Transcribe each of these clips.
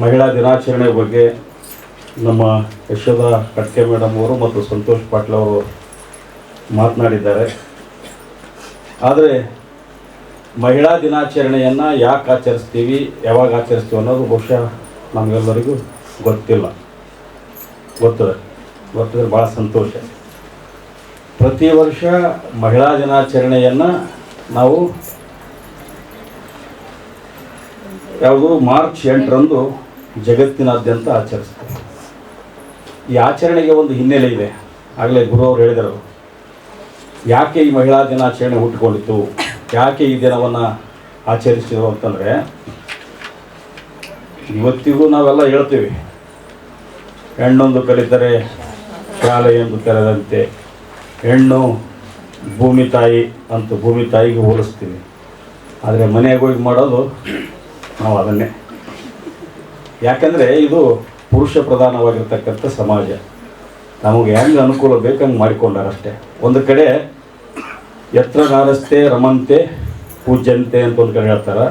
ಮಹಿಳಾ ದಿನಾಚರಣೆ ಬಗ್ಗೆ ನಮ್ಮ ಯಶೋಧ ಕಟ್ಕೆ ಮೇಡಮ್ ಅವರು ಮತ್ತು ಸಂತೋಷ್ ಪಾಟೀಲ್ ಅವರು ಮಾತನಾಡಿದ್ದಾರೆ. ಆದರೆ ಮಹಿಳಾ ದಿನಾಚರಣೆಯನ್ನು ಯಾಕೆ ಆಚರಿಸ್ತೀವಿ, ಯಾವಾಗ ಆಚರಿಸ್ತೀವಿ ಅನ್ನೋದು ಬಹುಶಃ ನಮಗೆಲ್ಲರಿಗೂ ಗೊತ್ತಿಲ್ಲ. ಗೊತ್ತಿದ್ರೆ ಭಾಳ ಸಂತೋಷ. ಪ್ರತಿ ವರ್ಷ ಮಹಿಳಾ ದಿನಾಚರಣೆಯನ್ನು ನಾವು ಮಾರ್ಚ್ 8ರಂದು ಜಗತ್ತಿನಾದ್ಯಂತ ಆಚರಿಸ್ತೀವಿ. ಈ ಆಚರಣೆಗೆ ಒಂದು ಹಿನ್ನೆಲೆ ಇದೆ. ಆಗಲೇ ಗುರು ಅವರು ಹೇಳಿದರು, ಯಾಕೆ ಈ ಮಹಿಳಾ ದಿನಾಚರಣೆ ಹುಟ್ಟುಕೊಂಡಿತ್ತು, ಯಾಕೆ ಈ ದಿನವನ್ನು ಆಚರಿಸಿದ್ರು ಅಂತಂದರೆ, ಇವತ್ತಿಗೂ ನಾವೆಲ್ಲ ಹೇಳ್ತೀವಿ, ಹೆಣ್ಣೊಂದು ಕಲಿತರೆ ಶಾಲೆಯೊಂದು ತೆರೆದಂತೆ, ಹೆಣ್ಣು ಭೂಮಿ ತಾಯಿ ಅಂತ ಭೂಮಿ ತಾಯಿಗೆ ಹೋಲಿಸ್ತೀವಿ. ಆದರೆ ಮನೆಗೆ ಹೋಗಿ ಮಾಡೋದು ನಾವು ಅದನ್ನೇ. ಯಾಕಂದರೆ ಇದು ಪುರುಷ ಪ್ರಧಾನವಾಗಿರ್ತಕ್ಕಂಥ ಸಮಾಜ. ನಮಗೆ ಹೆಂಗೆ ಅನುಕೂಲ ಬೇಕಂಗೆ ಮಾಡಿಕೊಂಡಾರಷ್ಟೇ. ಒಂದು ಕಡೆ ಯತ್ರ ನಾರಸ್ತೆ ರಮಂತೆ ಪೂಜ್ಯಂತೆ ಅಂತ ಒಂದು ಕಡೆ ಹೇಳ್ತಾರೆ,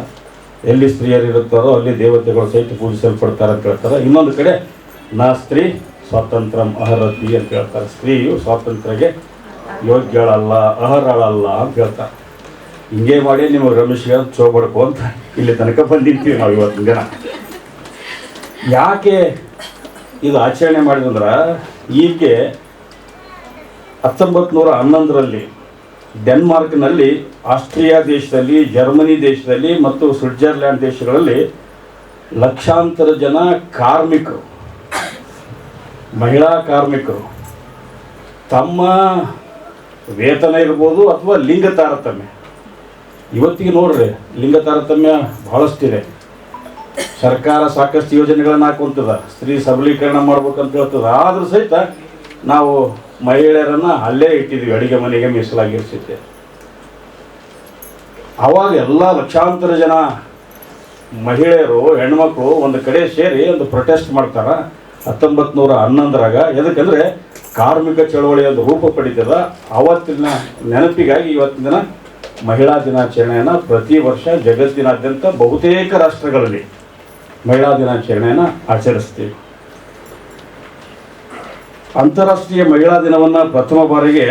ಎಲ್ಲಿ ಸ್ತ್ರೀಯರು ಇರುತ್ತಾರೋ ಅಲ್ಲಿ ದೇವತೆಗಳು ಸಹಿತ ಪೂಜಿಸಲ್ಪಡ್ತಾರೆ ಅಂತ ಹೇಳ್ತಾರೆ. ಇನ್ನೊಂದು ಕಡೆ ನಾ ಸ್ತ್ರೀ ಸ್ವಾತಂತ್ರ್ಯಂ ಅರ್ಹತಿ ಅಂತ ಹೇಳ್ತಾರೆ. ಸ್ತ್ರೀಯು ಸ್ವಾತಂತ್ರ್ಯಕ್ಕೆ ಯೋಗ್ಯಳಲ್ಲ, ಅರ್ಹಳಲ್ಲ ಅಂತ ಹೇಳ್ತಾರೆ. ಹಿಂಗೆ ಮಾಡಿ ನೀವು ರಮೇಶ್ಗೆ ಚೋಬಡ್ಕೊ ಅಂತ ಇಲ್ಲಿ ತನಕ ಬಂದಿರ್ತೀವಿ ನಾವು ಇವತ್ತಿನ ದಿನ. ಯಾಕೆ ಇದು ಆಚರಣೆ ಮಾಡಿದಂದ್ರೆ, ಈಕೆ 1911ರಲ್ಲಿ ಡೆನ್ಮಾರ್ಕ್ನಲ್ಲಿ, ಆಸ್ಟ್ರಿಯಾ ದೇಶದಲ್ಲಿ, ಜರ್ಮನಿ ದೇಶದಲ್ಲಿ ಮತ್ತು ಸ್ವಿಟ್ಜರ್ಲ್ಯಾಂಡ್ ದೇಶಗಳಲ್ಲಿ ಲಕ್ಷಾಂತರ ಜನ ಕಾರ್ಮಿಕರು, ಮಹಿಳಾ ಕಾರ್ಮಿಕರು ತಮ್ಮ ವೇತನ ಇರ್ಬೋದು ಅಥವಾ ಲಿಂಗ ತಾರತಮ್ಯ, ಇವತ್ತಿಗೆ ನೋಡ್ರಿ ಲಿಂಗ ತಾರತಮ್ಯ ಬಹಳಷ್ಟಿದೆ. ಸರ್ಕಾರ ಸಾಕಷ್ಟು ಯೋಜನೆಗಳನ್ನು ಹಾಕುವಂಥದ್ದು, ಸ್ತ್ರೀ ಸಬಲೀಕರಣ ಮಾಡ್ಬೇಕಂತ ಹೇಳ್ತದೆ. ಆದರೂ ಸಹಿತ ನಾವು ಮಹಿಳೆಯರನ್ನು ಅಲ್ಲೇ ಇಟ್ಟಿದ್ವಿ, ಅಡುಗೆ ಮನೆಗೆ ಮೀಸಲಾಗಿರಿಸಿದ್ದೆ. ಆವಾಗ ಎಲ್ಲ ಲಕ್ಷಾಂತರ ಜನ ಮಹಿಳೆಯರು, ಹೆಣ್ಮಕ್ಳು ಒಂದು ಕಡೆ ಸೇರಿ ಒಂದು ಪ್ರೊಟೆಸ್ಟ್ ಮಾಡ್ತಾರೆ 1911ರಾಗ. ಎದಕ್ಕಂದರೆ ಕಾರ್ಮಿಕ ಚಳವಳಿ ಒಂದು ರೂಪ ಪಡಿತದ. ಆವತ್ತಿನ ನೆನಪಿಗಾಗಿ ಇವತ್ತಿನ ದಿನ ಮಹಿಳಾ ದಿನಾಚರಣೆಯನ್ನು ಪ್ರತಿ ವರ್ಷ ಜಗತ್ತಿನಾದ್ಯಂತ ಬಹುತೇಕ ರಾಷ್ಟ್ರಗಳಲ್ಲಿ ಮಹಿಳಾ ದಿನಾಚರಣೆಯನ್ನು ಆಚರಿಸ್ತೀವಿ. ಅಂತಾರಾಷ್ಟ್ರೀಯ ಮಹಿಳಾ ದಿನವನ್ನು ಪ್ರಥಮ ಬಾರಿಗೆ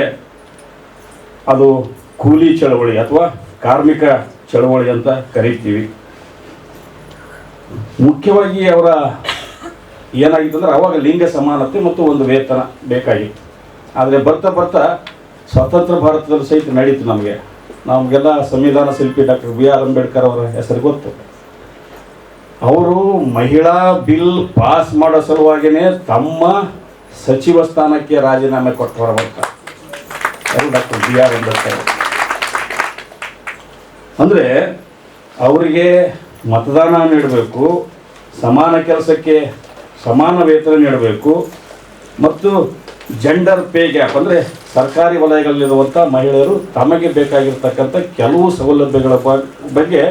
ಅದು ಕೂಲಿ ಚಳವಳಿ ಅಥವಾ ಕಾರ್ಮಿಕ ಚಳವಳಿ ಅಂತ ಕರೀತೀವಿ. ಮುಖ್ಯವಾಗಿ ಅವರ ಏನಾಗಿತ್ತಂದ್ರೆ, ಆವಾಗ ಲಿಂಗ ಸಮಾನತೆ ಮತ್ತು ಒಂದು ವೇತನ ಬೇಕಾಗಿತ್ತು. ಆದರೆ ಬರ್ತಾ ಬರ್ತಾ ಸ್ವತಂತ್ರ ಭಾರತದಲ್ಲಿ ಸಹಿತ ನಡೀತು. ನಮಗೆಲ್ಲ ಸಂವಿಧಾನ ಶಿಲ್ಪಿ ಡಾಕ್ಟರ್ BR ಅಂಬೇಡ್ಕರ್ ಅವರ ಹೆಸರು ಗೊತ್ತು. ಅವರು ಮಹಿಳಾ ಬಿಲ್ ಪಾಸ್ ಮಾಡೋ ಸಲುವಾಗಿಯೇ ತಮ್ಮ ಸಚಿವ ಸ್ಥಾನಕ್ಕೆ ರಾಜೀನಾಮೆ ಕೊಟ್ಟು ಹೊರಬರ್ತಾರೆ. ಅವರು ಡಾಕ್ಟರ್ BR ಅಂಬೇಡ್ಕರ್. ಅಂದರೆ ಅವರಿಗೆ ಮತದಾನ ನೀಡಬೇಕು, ಸಮಾನ ಕೆಲಸಕ್ಕೆ ಸಮಾನ ವೇತನ ನೀಡಬೇಕು ಮತ್ತು ಜೆಂಡರ್ ಪೇ ಗ್ಯಾಪ್, ಅಂದರೆ ಸರ್ಕಾರಿ ವಲಯಗಳಲ್ಲಿರುವಂಥ ಮಹಿಳೆಯರು ತಮಗೆ ಬೇಕಾಗಿರ್ತಕ್ಕಂಥ ಕೆಲವು ಸೌಲಭ್ಯಗಳ ಬಗ್ಗೆ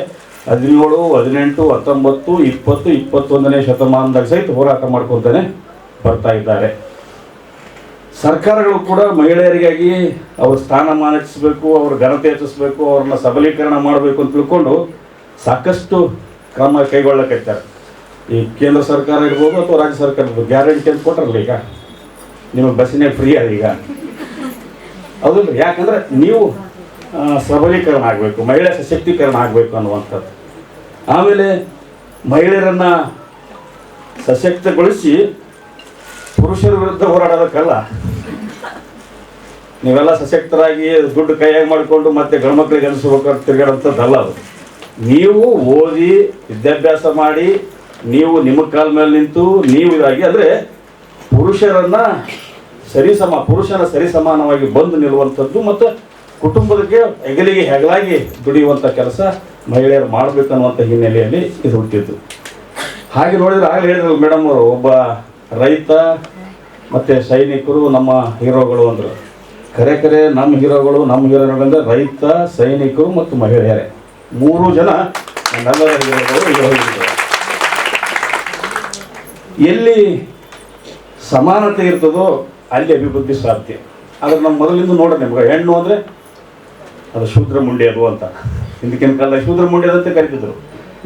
17, 18, 19, 20, 21ನೇ ಶತಮಾನದಾಗ ಸಹಿತ ಹೋರಾಟ ಮಾಡ್ಕೊತಾನೆ ಬರ್ತಾ ಇದ್ದಾರೆ. ಸರ್ಕಾರಗಳು ಕೂಡ ಮಹಿಳೆಯರಿಗಾಗಿ ಅವ್ರ ಸ್ಥಾನಮಾನ ಹೆಚ್ಚಿಸಬೇಕು, ಅವ್ರ ಘನತೆ ಹೆಚ್ಚಿಸಬೇಕು, ಅವ್ರನ್ನ ಸಬಲೀಕರಣ ಮಾಡಬೇಕು ಅಂತ ತಿಳ್ಕೊಂಡು ಸಾಕಷ್ಟು ಕ್ರಮ ಕೈಗೊಳ್ಳಕತ್ತಾರೆ. ಈ ಕೇಂದ್ರ ಸರ್ಕಾರ ಇರ್ಬೋದು ಅಥವಾ ರಾಜ್ಯ ಸರ್ಕಾರ ಇರ್ಬೋದು, ಗ್ಯಾರಂಟಿ ಅಂತ ಕೊಟ್ಟರಲ್ಲ, ಈಗ ನಿಮಗೆ ಬಸ್ಸಿನಾಗ ಫ್ರೀ ಅದ ಈಗ. ಅದು ಯಾಕಂದರೆ ನೀವು ಸಬಲೀಕರಣ ಆಗಬೇಕು, ಮಹಿಳಾ ಸಶಕ್ತೀಕರಣ ಆಗಬೇಕು ಅನ್ನುವಂಥದ್ದು. ಆಮೇಲೆ ಮಹಿಳೆಯರನ್ನು ಸಶಕ್ತಗೊಳಿಸಿ ಪುರುಷರ ವಿರುದ್ಧ ಹೋರಾಡೋದಕ್ಕಲ್ಲ, ನೀವೆಲ್ಲ ಸಶಕ್ತರಾಗಿ ದುಡ್ಡು ಕೈಯಾಗಿ ಮಾಡಿಕೊಂಡು ಮತ್ತೆ ಗಂಡ್ಮಕ್ಳಿಗೆ ಅನಿಸ್ಬೇಕು ತಿರುಗಾಡೋಂಥದ್ದಲ್ಲ ಅದು. ನೀವು ಓದಿ ವಿದ್ಯಾಭ್ಯಾಸ ಮಾಡಿ ನೀವು ನಿಮ್ಮ ಕಾಲ ಮೇಲೆ ನಿಂತು ನೀವು ಇದಾಗಿ, ಅಂದರೆ ಪುರುಷನ ಸರಿಸಮಾನವಾಗಿ ಬಂದು ನಿಲ್ಲುವಂಥದ್ದು ಮತ್ತು ಕುಟುಂಬಕ್ಕೆ ಹೆಗಲಾಗಿ ದುಡಿಯುವಂಥ ಕೆಲಸ ಮಹಿಳೆಯರು ಮಾಡಬೇಕನ್ನುವಂಥ ಹಿನ್ನೆಲೆಯಲ್ಲಿ ಇದು ಹುಟ್ಟಿದ್ದು. ಹಾಗೆ ನೋಡಿದರೆ ಆಗಲೇ ಹೇಳಿದ್ರಲ್ಲ ಮೇಡಮ್ ಅವರು, ಒಬ್ಬ ರೈತ ಮತ್ತು ಸೈನಿಕರು ನಮ್ಮ ಹೀರೋಗಳು ಅಂದರು. ಕರೆ ನಮ್ಮ ಹೀರೋಗಳು, ನಮ್ಮ ಹೀರೋಗಳಂದರೆ ರೈತ, ಸೈನಿಕರು ಮತ್ತು ಮಹಿಳೆಯರೇ, 3 ಜನ ನಮ್ಮೆಲ್ಲರ ಹೀರೋಗಳು. ಎಲ್ಲಿ ಸಮಾನತೆ ಇರ್ತದೋ ಅಲ್ಲಿ ಅಭಿವೃದ್ಧಿ ಸಾಧ್ಯ. ಆದರೆ ನಮ್ಮ ಮೊದಲಿಂದ ನೋಡ್ರಿ, ನಿಮ್ಗೆ ಹೆಣ್ಣು ಅಂದರೆ ಅದು ಶೂದ್ರ ಮುಂಡೆಯದು ಅಂತ, ಹಿಂದಕ್ಕಿನ ಕಾಲ ಶೂದ್ರ ಮುಂಡೆಯದಂತೆ ಕರಿತಿದ್ರು.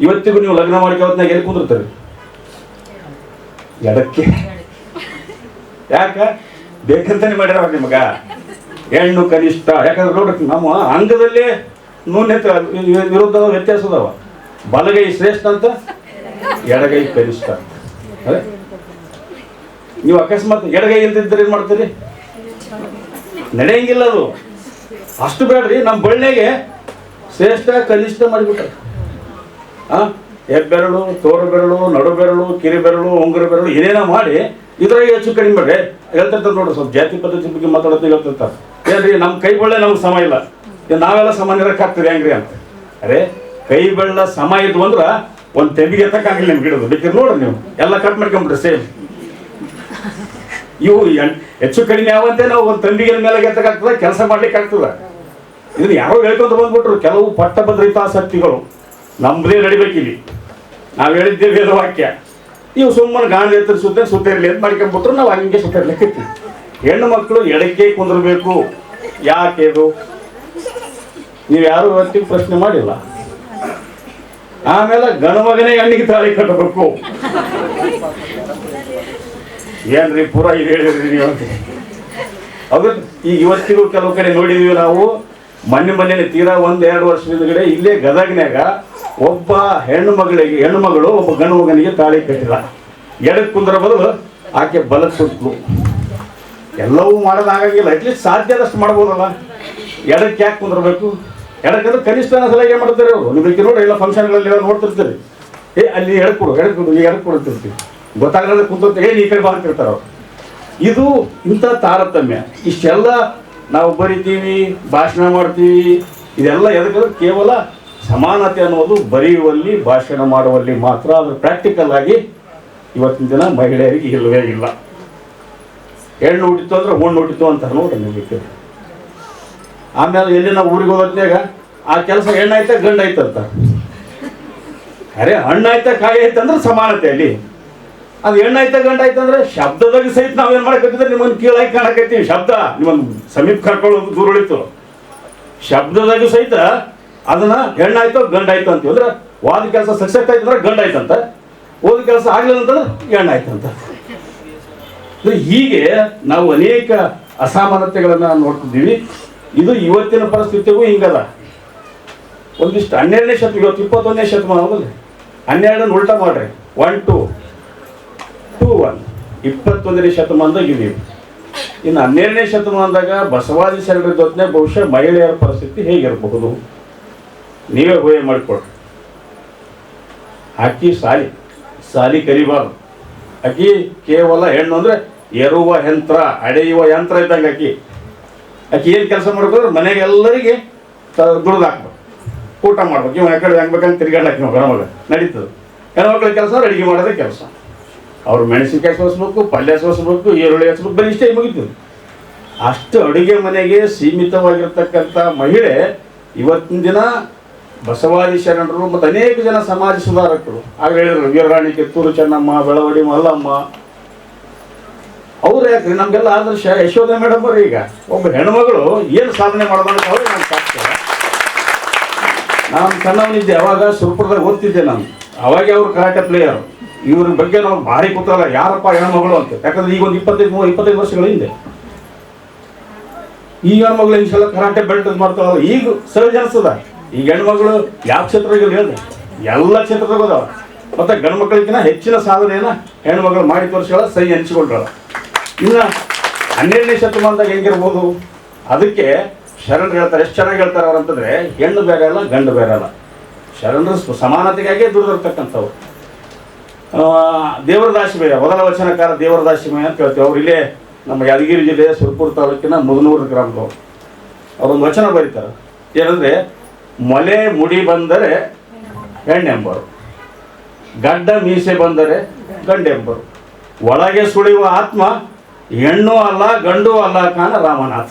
ಇವತ್ತಿಗೂ ನೀವು ಲಗ್ನ ಮಾಡ್ಕೋತ್ನಾಗ ಎಲ್ಲಿ ಕುಂದಿರ್ತಾರೆ? ಎಡಕ್ಕೆ. ಯಾಕೆ ಬೇಕಂತಾನೆ ಮಾಡ್ಯಾರ ನಿಮಗ ಹೆಣ್ಣು ಕನಿಷ್ಠ. ಯಾಕಂದ್ರೆ ನೋಡ್ರಿ ನಮ್ಮ ಅಂಗದಲ್ಲಿ ನ್ಯೂನ್ಯತೆ ವಿರುದ್ಧ ವ್ಯತ್ಯಾಸ ಅದಾವ. ಬಲಗೈ ಶ್ರೇಷ್ಠ ಅಂತ, ಎಡಗೈ ಕನಿಷ್ಠ ಅಂತ. ಅದೇ ನೀವು ಅಕಸ್ಮಾತ್ ಎಡಗೈ ಇಲ್ದಿದ್ರೆ ಏನು ಮಾಡ್ತೀರಿ? ನಡೆಯಂಗಿಲ್ಲ ಅದು. ಅಷ್ಟು ಬೇಡ್ರಿ, ನಮ್ಮ ಬಳ್ಳಿಗೆ ಶ್ರೇಷ್ಠ ಕನಿಷ್ಠ ಮಾಡಿಬಿಟ್ರೆ ಹೆಬ್ಬೆರಳು, ತೋರು ಬೆರಳು, ನಡು ಬೆರಳು, ಕಿರಿ ಬೆರಳು, ಉಂಗುರ ಬೆರಳು ಏನೇನೋ ಮಾಡಿ ಇದ್ರಾಗ ಹೆಚ್ಚು ಕಡಿಮೆ ಮಾಡ್ರಿ ಹೇಳ್ತಿರ್ತಾರೆ. ನೋಡ್ರಿ ಸ್ವಲ್ಪ ಜಾತಿ ಪದ್ಧತಿ ಬಗ್ಗೆ ಮಾತಾಡೋದು ಹೇಳ್ತಿರ್ತಾರೆ. ಏನ್ರಿ ನಮ್ಮ ಕೈ ಬೆಳ್ಳ ನಮ್ಗೆ ಸಮ ಇಲ್ಲ, ನಾವೆಲ್ಲ ಸಮ ಇರೋಕ್ಕಾಗ್ತದೆ ಹೆಂಗ್ರಿ ಅಂತ. ಅರೆ ಕೈ ಬೆಳ್ಳ ಸಮ ಇದ್ವು ಅಂದ್ರೆ ಒಂದು ತೆಂಬಿಗೆ ಎತ್ತಕ್ಕಾಗಿಲ್ಲ ನಿಮ್ಗೆ ಗಿಡದು. ಬೇಕಿದ್ರೆ ನೋಡ್ರಿ ನೀವು ಎಲ್ಲ ಕಟ್ ಮಾಡ್ಕೊಂಬಿಟ್ರಿ ಸೇಮ್. ಇವು ಹೆಚ್ಚು ಕಡಿಮೆ ಯಾವಂತೆ ನಾವು ಒಂದು ತಂಬಿಗೆ ಮೇಲೆ ಎತ್ತಕ್ಕಾಗ್ತದೆ, ಕೆಲಸ ಮಾಡ್ಲಿಕ್ಕೆ ಆಗ್ತದ. ಇದನ್ನ ಯಾರೋ ಹೇಳ್ಕೊಂತ ಬಂದ್ಬಿಟ್ರು ಕೆಲವು ಪಟ್ಟಭದ್ರಿತಾಸಕ್ತಿಗಳು. ನಮ್ಮದೇ ನಡಿಬೇಕಿಲ್ಲಿ, ನಾವು ಹೇಳಿದ್ದೇವೆ ವೇದವಾಕ್ಯ. ಇವು ಸುಮ್ಮನೆ ಗಾಂಧಿ ಎತ್ತರ ಸುತ್ತಿರಲಿ ಅಂತ ಮಾಡ್ಕೊಂಡ್ಬಿಟ್ರು ನಾವು ಹಂಗೆ ಸುತ್ತಿರ್ಲಿಕ್ಕೆ. ಹೆಣ್ಣು ಮಕ್ಕಳು ಎಡಕ್ಕೆ ಕುಂದಿರ್ಬೇಕು. ಯಾಕೆ ಇದು ನೀವು ಯಾರು ಇವತ್ತಿಗೆ ಪ್ರಶ್ನೆ ಮಾಡಿಲ್ಲ. ಆಮೇಲೆ ಗಣ ಮಗನೇ ಹೆಣ್ಣಿಗೆ ತಾಳಿ ಕಟ್ಟಬೇಕು. ಏನ್ರಿ ಪೂರ ಇದು ಹೇಳಿದ್ರಿ ನೀವು ಅಂತ. ಹೌದು, ಈಗ ಇವತ್ತಿಗೂ ಕೆಲವು ಕಡೆ ನೋಡಿದೀವಿ ನಾವು. ಮೊನ್ನೆ ತೀರಾ 1-2 ವರ್ಷದ ಹಿಂದ್ಗಡೆ ಇಲ್ಲೇ ಗದಗ್ನ್ಯಾಗ ಒಬ್ಬ ಹೆಣ್ಣು ಮಗಳು ಒಬ್ಬ ಗಂಡು ಮಗನಿಗೆ ತಾಳಿ ಕಟ್ಟಿಲ್ಲ. ಎಡಕ್ಕೆ ಕುಂದ್ರ ಬದಲು ಆಕೆ ಬಲಕ್ಕೆ ಕುಂತಲು. ಎಲ್ಲವೂ ಮಾಡೋದಾಗಂಗಿಲ್ಲ, ಅಟ್ಲೀಸ್ಟ್ ಸಾಧ್ಯ ಆದಷ್ಟು ಮಾಡ್ಬೋದಲ್ಲ. ಎಡಕ್ಕೆ ಯಾಕೆ ಕುಂದಿರ್ಬೇಕು? ಎಡಕ್ಕಂದ್ರೆ ಕನಿಷ್ಠ ಸಲಹೆ ಮಾಡ್ತಾರೆ ಅವರು. ನಿಮಗೆ ನೋಡಿ ಎಲ್ಲ ಫಂಕ್ಷನ್ಗಳಲ್ಲಿ ನೋಡ್ತಿರ್ತೀರಿ, ಅಲ್ಲಿ ಎಡಕ್ಕೆ ಕೊಡು ಎಡಕ್ಕೆ ಕೊಡ್ತಿರ್ತೀವಿ. ಗೊತ್ತಾಗಲ್ಲ ಕುಂತ ಈ ಕಡೆ ಬಾರ್ತಿರ್ತಾರೆ ಅವ್ರು. ಇದು ಇಂಥ ತಾರತಮ್ಯ. ಇಷ್ಟೆಲ್ಲ ನಾವು ಬರಿತೀವಿ, ಭಾಷಣ ಮಾಡ್ತೀವಿ, ಇದೆಲ್ಲ ಎದಕ್ಕೆ? ಕೇವಲ ಸಮಾನತೆ ಅನ್ನೋದು ಬರೆಯುವಲ್ಲಿ, ಭಾಷಣ ಮಾಡುವಲ್ಲಿ ಮಾತ್ರ. ಅದ್ರ ಪ್ರಾಕ್ಟಿಕಲ್ ಆಗಿ ಇವತ್ತಿನ ದಿನ ಮಹಿಳೆಯರಿಗೆ ಇಲ್ಲವೇ ಇಲ್ಲ. ಹೆಣ್ಣು ಹುಟ್ಟಿತು ಅಂದ್ರೆ ಹುಣ್ಣು ಹುಟ್ಟಿತು ಅಂತ ನೋಡ್ರಿ ನಿಮಗೆ. ಆಮೇಲೆ ಎಲ್ಲಿ ನಾವು ಊರಿಗೆ ಹೋದ್ನಾಗ ಆ ಕೆಲಸ ಹೆಣ್ಣಾಯ್ತಾ ಗಂಡಾಯ್ತಂತ. ಅರೆ ಹಣ್ಣಾಯ್ತಾ ಕಾಯಿ ಆಯ್ತಂದ್ರೆ ಸಮಾನತೆ ಅಲ್ಲಿ. ಅದು ಹೆಣ್ಣಾಯ್ತಾ ಗಂಡಾಯ್ತಂದ್ರೆ ಶಬ್ದದಾಗ ಸಹಿತ ನಾವೇನು ಮಾಡಕತ್ತಿದ್ರೆ ನಿಮ್ಮನ್ನು ಕೀಳಾಗಿ ಕಾಣಕತ್ತೀವಿ. ಶಬ್ದ ನಿಮ್ಮನ್ನು ಸಮೀಪ ಕರ್ಕೊಳ್ಳೋದು ದೂರ ಉಳಿತು. ಶಬ್ದದಾಗೂ ಸಹಿತ ಅದನ್ನ ಹೆಣ್ಣಾಯ್ತೋ ಗಂಡಾಯ್ತು ಅಂತೀವಿ. ಅಂದ್ರೆ ವಾದ ಕೆಲಸ ಸಕ್ಸಸ್ ಆಯ್ತು ಅಂದ್ರೆ ಗಂಡಾಯ್ತಂತ, ಓದ ಕೆಲಸ ಆಗ್ಲಿಲ್ಲ ಅಂತಂದ್ರೆ ಹೆಣ್ಣಾಯ್ತಂತ. ಹೀಗೆ ನಾವು ಅನೇಕ ಅಸಮಾನತೆಗಳನ್ನ ನೋಡ್ತಿದ್ದೀವಿ. ಇದು ಇವತ್ತಿನ ಪರಿಸ್ಥಿತಿಗೂ ಹಿಂಗದ. ಒಂದಿಷ್ಟು 12ನೇ ಶತಮಾನ, ಇವತ್ತು 21ನೇ ಶತಮಾನ ಹೋಗಲ್ಲ. 12 ಉಲ್ಟಾ ಮಾಡ್ರಿ, 1 2 2 1 21ನೇ ಶತಮಾನದಾಗ ಇದೀವಿ. ಇನ್ನು 12ನೇ ಶತಮಾನದಾಗ ಬಸವಾದಿ ಶರಣರ ಜೊತೆ ಬಹುಶಃ ಮಹಿಳೆಯರ ಪರಿಸ್ಥಿತಿ ಹೇಗಿರಬಹುದು ನೀವೇ ಊಹೆ ಮಾಡಿಕೊಡ್ರಿ. ಆಕಿ ಸಾಲಿ ಕಲಿಬಾರ್ದು. ಆಕಿ ಕೇವಲ ಹೆಣ್ಣು ಅಂದ್ರೆ ಎರುವ ಯಂತ್ರ, ಅಡೆಯುವ ಯಂತ್ರ ಇದ್ದಂಗೆ. ಆಕಿ ಏನು ಕೆಲಸ ಮಾಡ್ಬೇಕಂದ್ರೆ ಮನೆಗೆ ಎಲ್ಲರಿಗೆ ದುಡ್ದು ಹಾಕ್ಬೇಕು, ಊಟ ಮಾಡ್ಬೇಕು. ಇವ ಯಾಕಡೆ ಹೆಂಗ್ಬೇಕಂತ ತಿರ್ಗಾಡಕ್ಕೆ ನಾವು ಗಣಮಗ ನಡೀತದೆ. ಹೆಣ್ಮಕ್ಳ ಕೆಲಸ ಅಡುಗೆ ಮಾಡೋದೇ ಕೆಲಸ. ಅವ್ರು ಮೆಣಸಿನ್ಕಾಯಿ ಸೋಸ್ಬೇಕು, ಪಲ್ಯ ಸೋಸ್ಬೇಕು, ಈರುಳ್ಳಿ ಹಚ್ಬೇಕು, ಬರೀ ಇಷ್ಟೇ ಮುಗಿತದೆ. ಅಷ್ಟು ಅಡುಗೆ ಮನೆಗೆ ಸೀಮಿತವಾಗಿರ್ತಕ್ಕಂಥ ಮಹಿಳೆ ಇವತ್ತಿನ ದಿನ ಬಸವಾದಿ ಶರಣರು ಮತ್ತು ಅನೇಕ ಜನ ಸಮಾಜ ಸುಧಾರಕರು ಆಗ ಹೇಳಿದ್ರು, ವೀರರಾಣಿ ಕಿತ್ತೂರು ಚೆನ್ನಮ್ಮ, ಬೆಳವಡಿ ಮಲ್ಲಮ್ಮ, ಅವ್ರು ಯಾಕ್ರಿ ನಮಗೆಲ್ಲ ಆದರ್ಶ. ಯಶೋಧ ಮೇಡಮ್ ಅವರು ಈಗ ಒಬ್ಬ ಹೆಣ್ಮಗಳು ಏನು ಸಾಧನೆ ಮಾಡೋದಂತ ಅವ್ರಿಗೆ ನಾನು ಸಾಕ್ತೇವೆ. ನಾನು ಸಣ್ಣವನಿದ್ದೆ, ಅವಾಗ ಸುರಪುರದಾಗ ಓದ್ತಿದ್ದೆ ನಾನು. ಅವಾಗೆ ಅವ್ರು ಕರಾಟೆ ಪ್ಲೇಯರ್. ಇವ್ರ ಬಗ್ಗೆ ನಾವು ಭಾರಿ ಕೂತಲ್ಲ, ಯಾರಪ್ಪ ಹೆಣ್ಮಗಳು ಅಂತ. ಯಾಕಂದ್ರೆ ಈಗ ಒಂದು 25 ವರ್ಷಗಳ ಹಿಂದೆ ಈ ಹೆಣ್ಮಗಳು ಹಿಂಗೆಲ್ಲ ಕರಾಟೆ ಬೆಲ್ಟ್ ಮಾಡ್ತಾವಲ್ಲ. ಈಗ ಸಹಜ ಅನ್ಸದ. ಈಗ ಹೆಣ್ಮಗಳು ಯಾವ ಕ್ಷೇತ್ರದಾಗ ಹೇಳಿದೆ, ಎಲ್ಲ ಕ್ಷೇತ್ರದಾಗ ಹೋದವ. ಮತ್ತು ಗಂಡು ಮಕ್ಕಳಿಗಿಂತ ಹೆಚ್ಚಿನ ಸಾಧನೆಯನ್ನ ಹೆಣ್ಮಗಳು ಮಾಡಿ ತೋರಿಸ್ಕೊಳ್ಳೋ ಸಹಿ ಹಂಚಿಕೊಂಡ್ರಲ್ಲ. ಇನ್ನು 12ನೇ ಶತಮಾನದಾಗ ಹೆಂಗಿರ್ಬೋದು? ಅದಕ್ಕೆ ಶರಣರು ಹೇಳ್ತಾರೆ, ಎಷ್ಟು ಚೆನ್ನಾಗಿ ಹೇಳ್ತಾರೆ ಅವ್ರು ಅಂತಂದರೆ, ಹೆಣ್ಣು ಬೇರೆ ಅಲ್ಲ, ಗಂಡು ಬೇರೆ ಅಲ್ಲ. ಶರಣರು ಸಮಾನತೆಗಾಗಿಯೇ ದುಡಿದಿರ್ತಕ್ಕಂಥವ್ರು. ದೇವರದಾಸಿಮಯ್ಯ, ಮೊದಲ ವಚನಕಾರ ದೇವರದಾಸಿಮಯ್ಯ ಅಂತ ಹೇಳ್ತೀವಿ. ಅವ್ರು ಇಲ್ಲೇ ನಮ್ಮ ಯಾದಗಿರಿ ಜಿಲ್ಲೆಯ ಸುರಪುರ ತಾಲೂಕಿನ ಮುದನೂರು ಗ್ರಾಮದವರು. ಅವರೊಂದು ವಚನ ಬರೀತಾರೆ. ಏನಂದರೆ, ಮೊಲೆ ಮುಡಿ ಬಂದರೆ ಹೆಣ್ಣೆಂಬರು, ಗಡ್ಡ ಮೀಸೆ ಬಂದರೆ ಗಂಡೆಂಬರು, ಒಳಗೆ ಸುಳಿಯುವ ಆತ್ಮ ಹೆಣ್ಣು ಅಲ್ಲ ಗಂಡು ಅಲ್ಲ ಕಾಣ ರಾಮನಾಥ.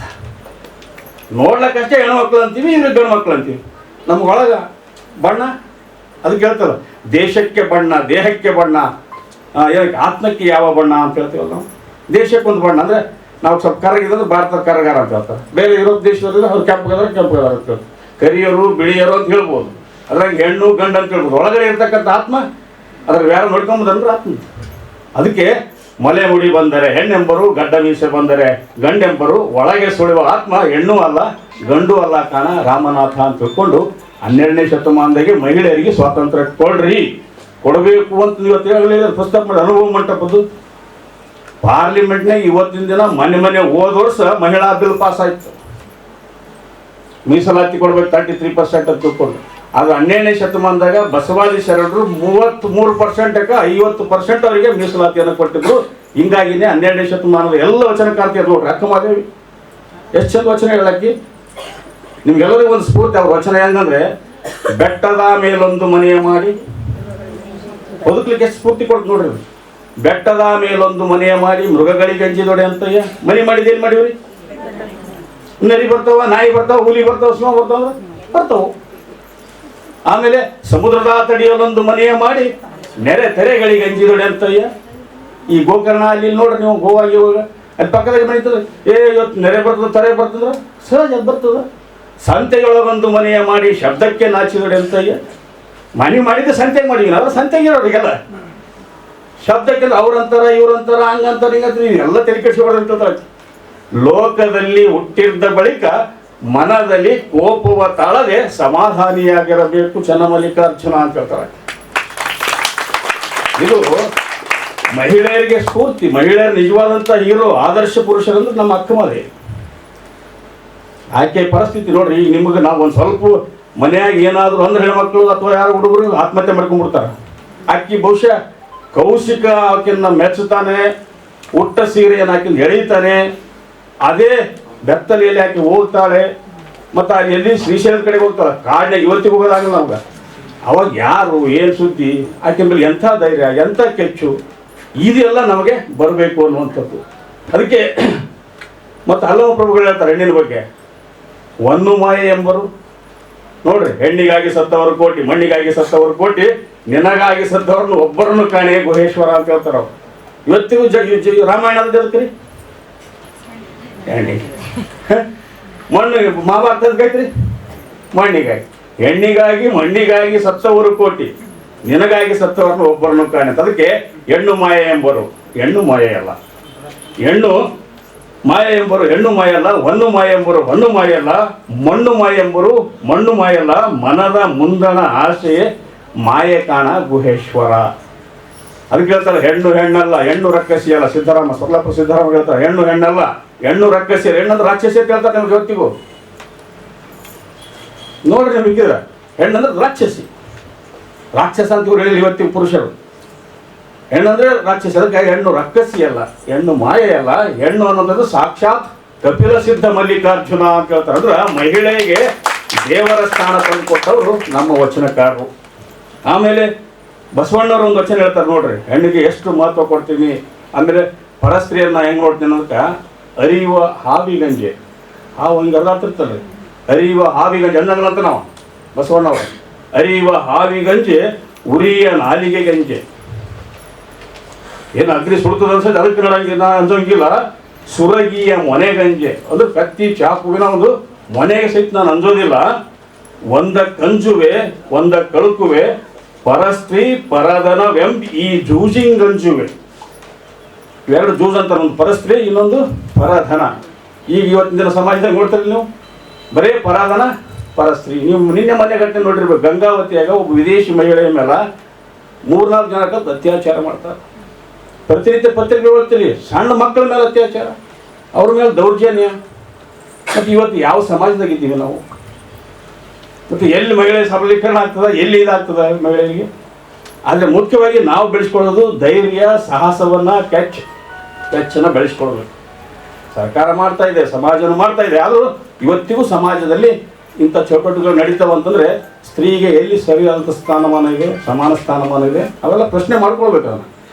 ನೋಡ್ಲಕ್ಕಷ್ಟೇ ಹೆಣ್ಮಕ್ಳು ಅಂತೀವಿ, ಇವ್ರಿಗೆ ಗಂಡು ಮಕ್ಳು ಅಂತೀವಿ. ನಮ್ಗೊಳಗ ಬಣ್ಣ ಅದಕ್ಕೆ ಹೇಳ್ತಲ್ಲ, ದೇಶಕ್ಕೆ ಬಣ್ಣ, ದೇಹಕ್ಕೆ ಬಣ್ಣ, ಏನಕ್ಕೆ ಆತ್ಮಕ್ಕೆ ಯಾವ ಬಣ್ಣ ಅಂತ ಹೇಳ್ತೀವಲ್ಲ ನಾವು. ದೇಶಕ್ಕೊಂದು ಬಣ್ಣ ಅಂದರೆ ನಾವು ಸ್ವಲ್ಪ ಕರಗಿದ್ರೆ ಭಾರತದ ಕರಗಾರ ಅಂತ ಹೇಳ್ತಾರೆ. ಬೇರೆ ಯುರೋಪ್ ದೇಶದಲ್ಲಿ ಅವ್ರು ಕೆಂಪುಗಾರ ಅಂತ ಹೇಳ್ತಾರೆ. ಕರಿಯರು ಬಿಳಿಯರು ಅಂತ ಹೇಳ್ಬೋದು. ಅದ್ರಾಗ ಹೆಣ್ಣು ಗಂಡು ಅಂತ ಹೇಳ್ಬೋದು. ಒಳಗಡೆ ಇರ್ತಕ್ಕಂಥ ಆತ್ಮ ಅದ್ರ ಯಾರು ನೋಡ್ಕೊಂಬುದಂದ್ರೆ ಆತ್ಮ. ಅದಕ್ಕೆ ಮೊಲೆ ಮುಡಿ ಬಂದರೆ ಹೆಣ್ಣೆಂಬರು, ಗಡ್ಡ ಮೀಸೆ ಬಂದರೆ ಗಂಡೆಂಬರು, ಒಳಗೆ ಸುಳಿಯುವ ಆತ್ಮ ಹೆಣ್ಣು ಅಲ್ಲ ಗಂಡು ಅಲ್ಲ ಕಾಣ ರಾಮನಾಥ ಅಂತ ತಿಳ್ಕೊಂಡು 12ನೇ ಶತಮಾನದಾಗೆ ಮಹಿಳೆಯರಿಗೆ ಸ್ವಾತಂತ್ರ್ಯ ಕೊಡಬೇಕು ಅಂತ ಇವತ್ತು ಹೇಳಲಿಲ್ಲ. ಪುಸ್ತಕ ಮಾಡಿ ಅನುಭವ ಮಂಟಪದ್ದು ಪಾರ್ಲಿಮೆಂಟ್ನಾಗ ಇವತ್ತಿನ ದಿನ ಮನೆ ಹೋದ ವರ್ಷ ಮಹಿಳಾ ಬಿಲ್ ಪಾಸ್ ಆಯ್ತು. ಮೀಸಲಾತಿ ಕೊಡ್ಬೇಕು 33% ಅಂತ ತಿಳ್ಕೊಂಡು. ಅದು 12ನೇ ಶತಮಾನದಾಗ ಬಸವಾದಿ ಶರಣರು 33%ಕ್ಕೆ 50% ಅವರಿಗೆ ಮೀಸಲಾತಿಯನ್ನು ಕೊಟ್ಟಿದ್ರು. ಹಿಂಗಾಗಿನೇ 12ನೇ ಶತಮಾನದ ಎಲ್ಲ ವಚನಕಾರ್ತಿಯರು ನೋಡ್ರಿ. ಅಕ್ಕಮಾದೇವಿ ಎಷ್ಟು ಚಂದ ವಚನ ಹೇಳಕ್ಕಿ. ನಿಮ್ಗೆಲ್ಲರಿಗೂ ಒಂದು ಸ್ಫೂರ್ತಿ ಅವ್ರ ವಚನ ಹೆಂಗಂದ್ರೆ, ಬೆಟ್ಟದ ಮೇಲೊಂದು ಮನೆಯ ಮಾಡಿ ಬದುಕಲಿಕ್ಕೆ ಎಷ್ಟು ಸ್ಫೂರ್ತಿ ಕೊಡ್ತು ನೋಡ್ರಿ. ಬೆಟ್ಟದ ಮೇಲೊಂದು ಮನೆಯ ಮಾಡಿ ಮೃಗಗಳಿಗೆ ಅಂಜಿದೊಡೆ ಅಂತಯ್ಯ. ಮನೆ ಮಾಡಿದ ಏನು ಮಾಡಿವ್ರಿ? ನರಿ ಬರ್ತಾವ, ನಾಯಿ ಬರ್ತಾವ, ಹುಲಿ ಬರ್ತಾವ, ಸಿಂಹ ಬರ್ತಾವ. ಆಮೇಲೆ ಸಮುದ್ರದ ತಡಿಯಲ್ಲೊಂದು ಮನೆಯ ಮಾಡಿ ನೆರೆ ತೆರೆಗಳಿಗೆ ಅಂಜಿದೊಡೆ ಅಂತಯ್ಯ. ಈ ಗೋಕರ್ಣ ಅಲ್ಲಿ ನೋಡ್ರಿ ನೀವು, ಗೋವಾಗಿ ಹೋಗ ಅಲ್ಲಿ ಪಕ್ಕದಾಗ ಮನಿತದ, ಇವತ್ತು ನೆರೆ ಬರ್ತದ ತೆರೆ ಬರ್ತದ, ಸಹಜ ಬರ್ತದ. ಸಂತೆಯೊಳಗೊಂದು ಮನೆಯ ಮಾಡಿ ಶಬ್ದಕ್ಕೆ ನಾಚಿದೊಡೆ ಅಂತಯ್ಯ. ಮನೆ ಮಾಡಿದ್ರೆ ಸಂತೆಗೆ ಮಾಡಿವಿ ನಾವು, ಸಂತೆಗೆ ಇರೋರಿಗೆಲ್ಲ ಶಬ್ದಕ್ಕೆ ಅವ್ರಂತಾರ ಇವ್ರಂತಾರ ಹಂಗಂತಾರ ಹಿಂಗಂತ ಎಲ್ಲ ತೆರೆ ಕೆಡಿಸ್ಕೊಡೋದಂತ. ಲೋಕದಲ್ಲಿ ಹುಟ್ಟಿದ್ದ ಬಳಿಕ ಮನದಲ್ಲಿ ಕೋಪವ ತಾಳದೆ ಸಮಾಧಾನಿಯಾಗಿರಬೇಕು ಚನ್ನಮಲ್ಲಿಕಾರ್ಜುನ ಅಂತ ಹೇಳ್ತಾರೆ. ಇದು ಮಹಿಳೆಯರಿಗೆ ಸ್ಫೂರ್ತಿ. ಮಹಿಳೆಯರು ನಿಜವಾದಂಥ ಹೀರೋ, ಆದರ್ಶ ಪುರುಷರಂದ್ರೆ ನಮ್ಮ ಅಕ್ಕಮಾದೇವಿ. ಆಕೆ ಪರಿಸ್ಥಿತಿ ನೋಡ್ರಿ. ಈಗ ನಿಮಗೆ ನಾವು ಒಂದು ಸ್ವಲ್ಪ ಮನೆಯಾಗ ಏನಾದರೂ ಅಂದ್ರೆ ಹೆಣ್ಮಕ್ಳು ಅಥವಾ ಯಾರು ಹುಡುಗರು ಆತ್ಮಹತ್ಯೆ ಮಾಡ್ಕೊಂಡ್ಬಿಡ್ತಾರೆ. ಆಕಿ ಬಹುಶಃ ಕೌಶಿಕ ಆಕೆನ್ನ ಮೆಚ್ಚುತ್ತಾನೆ, ಉಟ್ಟ ಸೀರೆಯನ್ನು ಆಕಿನ ಎಳೀತಾನೆ, ಅದೇ ಬೆತ್ತಲೆಯಲ್ಲಿ ಆಕೆ ಹೋಗ್ತಾಳೆ. ಮತ್ತು ಅಲ್ಲಿ ಎಲ್ಲಿ ಶ್ರೀಶೈಲದ ಕಡೆಗೆ ಹೋಗ್ತಾಳೆ. ಕಾಡಿನಾಗ ಇವತ್ತಿಗೆ ಹೋಗೋದಾಗಲ್ಲ ನಮ್ಗೆ. ಅವಾಗ ಯಾರು ಏನು ಸುದ್ದಿ, ಆಕೆ ಮೇಲೆ ಎಂಥ ಧೈರ್ಯ, ಎಂಥ ಕೆಚ್ಚು, ಇದೆಲ್ಲ ನಮಗೆ ಬರಬೇಕು ಅನ್ನುವಂಥದ್ದು. ಅದಕ್ಕೆ ಮತ್ತು ಹಲವು ಪ್ರಭುಗಳು ಹೇಳ್ತಾರೆ ಹೆಣ್ಣಿನ ಬಗ್ಗೆ. ಒಂದು ಮಾಯೆ ಎಂಬರು ನೋಡ್ರಿ, ಹೆಣ್ಣಿಗಾಗಿ ಸತ್ತವರು ಕೋಟಿ, ಮಣ್ಣಿಗಾಗಿ ಸತ್ತವರು ಕೋಟಿ, ನಿನಗಾಗಿ ಸತ್ತವ್ರನ್ನ ಒಬ್ಬರನ್ನು ಕಾಣೆ ಗುಹೇಶ್ವರ ಅಂತ ಹೇಳ್ತಾರ ಅವ್ರು. ಇವತ್ತಿಗೂ ರಾಮಾಯಣದ ಹೇಳ್ತೀರಿ ಹೆಣ್ಣಿಗೆ, ಮಣ್ಣಿಗೆ ಮಹಾಭಾರತದ ಕೈತ್ರಿ ಮಣ್ಣಿಗಾಗಿ. ಹೆಣ್ಣಿಗಾಗಿ ಮಣ್ಣಿಗಾಗಿ ಸತ್ತವರು ಕೋಟಿ, ನಿನಗಾಗಿ ಸತ್ತವರನ್ನು ಒಬ್ಬರನ್ನು ಕಾಣೆ ಅಂತ. ಅದಕ್ಕೆ ಹೆಣ್ಣು ಮಾಯೆ ಎಂಬರು. ಹೆಣ್ಣು ಮಾಯೆ ಅಲ್ಲ, ಹೆಣ್ಣು ಮಾಯೆ ಎಂಬರು ಹೆಣ್ಣು ಮಾಯಲ್ಲ. ಹೊನ್ನು ಮಾಯೆ ಎಂಬರು ಹೊನ್ನು ಮಾಯಲ್ಲ. ಮಣ್ಣು ಮಾಯೆ ಎಂಬರು ಮಣ್ಣು ಮಾಯಲ್ಲ. ಮನದ ಮುಂದಣ ಆಸೆಯೇ ಮಾಯೆ ಕಾಣ ಗುಹೇಶ್ವರ. ಅದಕ್ಕೆ ಹೇಳ್ತಾರೆ ಹೆಣ್ಣು ಹೆಣ್ಣಲ್ಲ, ಹೆಣ್ಣು ರಕ್ಕಸಿ ಅಲ್ಲ. ಸಿದ್ದರಾಮ ಸೊಲ್ಲಾಪುರ ಸಿದ್ದರಾಮ ಹೇಳ್ತಾರೆ ಹೆಣ್ಣು ಹೆಣ್ಣಲ್ಲ, ಹೆಣ್ಣು ರಕ್ಕಸಿ. ಹೆಣ್ಣಂದ್ರೆ ರಾಕ್ಷಸಿ ಅಂತ ಹೇಳ್ತಾರೆ ನಿಮ್ಗೆ ಇವತ್ತಿಗೂ. ನೋಡ್ರಿ ನಿಮ್ಗೆ ಹೆಣ್ಣಂದ್ರೆ ರಾಕ್ಷಸಿ, ರಾಕ್ಷಸ ಅಂತ ಇವ್ರು ಹೇಳಿಲ್ಲ ಇವತ್ತಿಗೂ ಪುರುಷರು. ಹೆಣ್ಣಂದ್ರೆ ರಾಕ್ಷಸ. ಅದಕ್ಕೆ ಹೆಣ್ಣು ರಕ್ಕಸಿ ಅಲ್ಲ, ಹೆಣ್ಣು ಮಾಯೆ ಅಲ್ಲ. ಹೆಣ್ಣು ಅನ್ನೋದು ಸಾಕ್ಷಾತ್ ಕಪಿಲ ಸಿದ್ಧ ಮಲ್ಲಿಕಾರ್ಜುನ ಅಂತ ಹೇಳ್ತಾರೆ. ಅಂದ್ರೆ ಮಹಿಳೆಗೆ ದೇವರ ಸ್ಥಾನ ತಂದು ಕೊಟ್ಟವರು ನಮ್ಮ ವಚನಕಾರರು. ಆಮೇಲೆ ಬಸವಣ್ಣವರು ಒಂದು ವಚನ ಹೇಳ್ತಾರೆ ನೋಡ್ರಿ, ಹೆಣ್ಣಿಗೆ ಎಷ್ಟು ಮಹತ್ವ ಕೊಡ್ತೀನಿ. ಆಮೇಲೆ ಪರಸ್ತ್ರೀಯನ್ನ ಹೆಂಗೆ ನೋಡ್ತೀನಿ ಅನ್ನೋದಕ್ಕೆ, ಅರಿಯುವ ಹಾವಿಗಂಜೆ. ಹಾವು ಹಿಂಗೆ ಅರ್ಧಾಡ್ತಿರ್ತಲ್ರಿ, ಅರಿಯುವ ಹಾವಿಗಂಜೆ ಅನ್ನಂತ ನಾವು ಬಸವಣ್ಣವರು. ಅರಿಯುವ ಹಾವಿಗಂಜೆ ಉರಿಯ ನಾಲಿಗೆ ಗಂಜೆ. ಏನು ಅಗ್ನಿ ಸುಡ್ತದ ಅನ್ಸೋದು ಅದಕ್ಕೆ ನಡಂಗಿಲ್ಲ ಅಂಜಂಗಿಲ್ಲ. ಸುರಗಿಯ ಮೊನೆಗಂಜೆ ಅಂದ್ರೆ ಕತ್ತಿ ಚಾಕುವಿನ ಒಂದು ಮೊನೆಗೆ ಸಹಿತ ನಾನು ಅಂಜೋದಿಲ್ಲ. ಒಂದ ಕಂಜುವೆ ಒಂದ ಕಳುಕುವೆ, ಪರಸ್ತ್ರೀ ಪರದನವೆಂಬ ಈ ಜೂಜಿಂಗಂಜುವೆ. ಎರಡು ಜೂಜ್ ಅಂತ, ಒಂದು ಪರಸ್ತ್ರೀ, ಇನ್ನೊಂದು ಪರಧನ. ಈಗ ಇವತ್ತಿನ ದಿನ ಸಮಾಜದಾಗ ನೋಡ್ತೀರಿ ನೀವು, ಬರೇ ಪರಧನ ಪರಸ್ತ್ರೀ. ನೀವು ನಿನ್ನೆ ಮೊನ್ನೆ ಘಟನೆ ನೋಡಿರ್ಬೇಕು. ಗಂಗಾವತಿಯಾಗ ಒಬ್ಬ ವಿದೇಶಿ ಮಹಿಳೆಯ ಮೇಲೆ 3-4 ಜನಕ್ಕೆ ಅತ್ಯಾಚಾರ ಮಾಡ್ತಾರೆ. ಪ್ರತಿನಿತ್ಯ ಪತ್ರಿಕೆ ಓದ್ತೀರಿ, ಸಣ್ಣ ಮಕ್ಕಳ ಮೇಲೆ ಅತ್ಯಾಚಾರ, ಅವ್ರ ಮೇಲೆ ದೌರ್ಜನ್ಯ. ಮತ್ತು ಇವತ್ತು ಯಾವ ಸಮಾಜದಾಗಿದ್ದೀವಿ ನಾವು? ಮತ್ತು ಎಲ್ಲಿ ಮಹಿಳೆ ಸಬಲೀಕರಣ ಆಗ್ತದೆ, ಎಲ್ಲಿ ಇದಾಗ್ತದೆ ಮಹಿಳೆಯರಿಗೆ? ಆದರೆ ಮುಖ್ಯವಾಗಿ ನಾವು ಬೆಳೆಸ್ಕೊಳ್ಳೋದು ಧೈರ್ಯ, ಸಾಹಸವನ್ನು, ಕೆಚ್ಚನ್ನು ಬೆಳೆಸ್ಕೊಳ್ಬೇಕು. ಸರ್ಕಾರ ಮಾಡ್ತಾ ಇದೆ, ಸಮಾಜನೂ ಮಾಡ್ತಾ ಇದೆ. ಆದರೂ ಇವತ್ತಿಗೂ ಸಮಾಜದಲ್ಲಿ ಇಂಥ ಚೌಕಟ್ಟುಗಳು ನಡೀತಾವೆ ಅಂತಂದರೆ ಸ್ತ್ರೀಗೆ ಎಲ್ಲಿ ಸರಿಯಾದಂಥ ಸ್ಥಾನಮಾನ ಇದೆ, ಸಮಾನ ಸ್ಥಾನಮಾನ ಇದೆ, ಅವೆಲ್ಲ ಪ್ರಶ್ನೆ ಮಾಡ್ಕೊಳ್ಬೇಕು ಅದನ್ನು.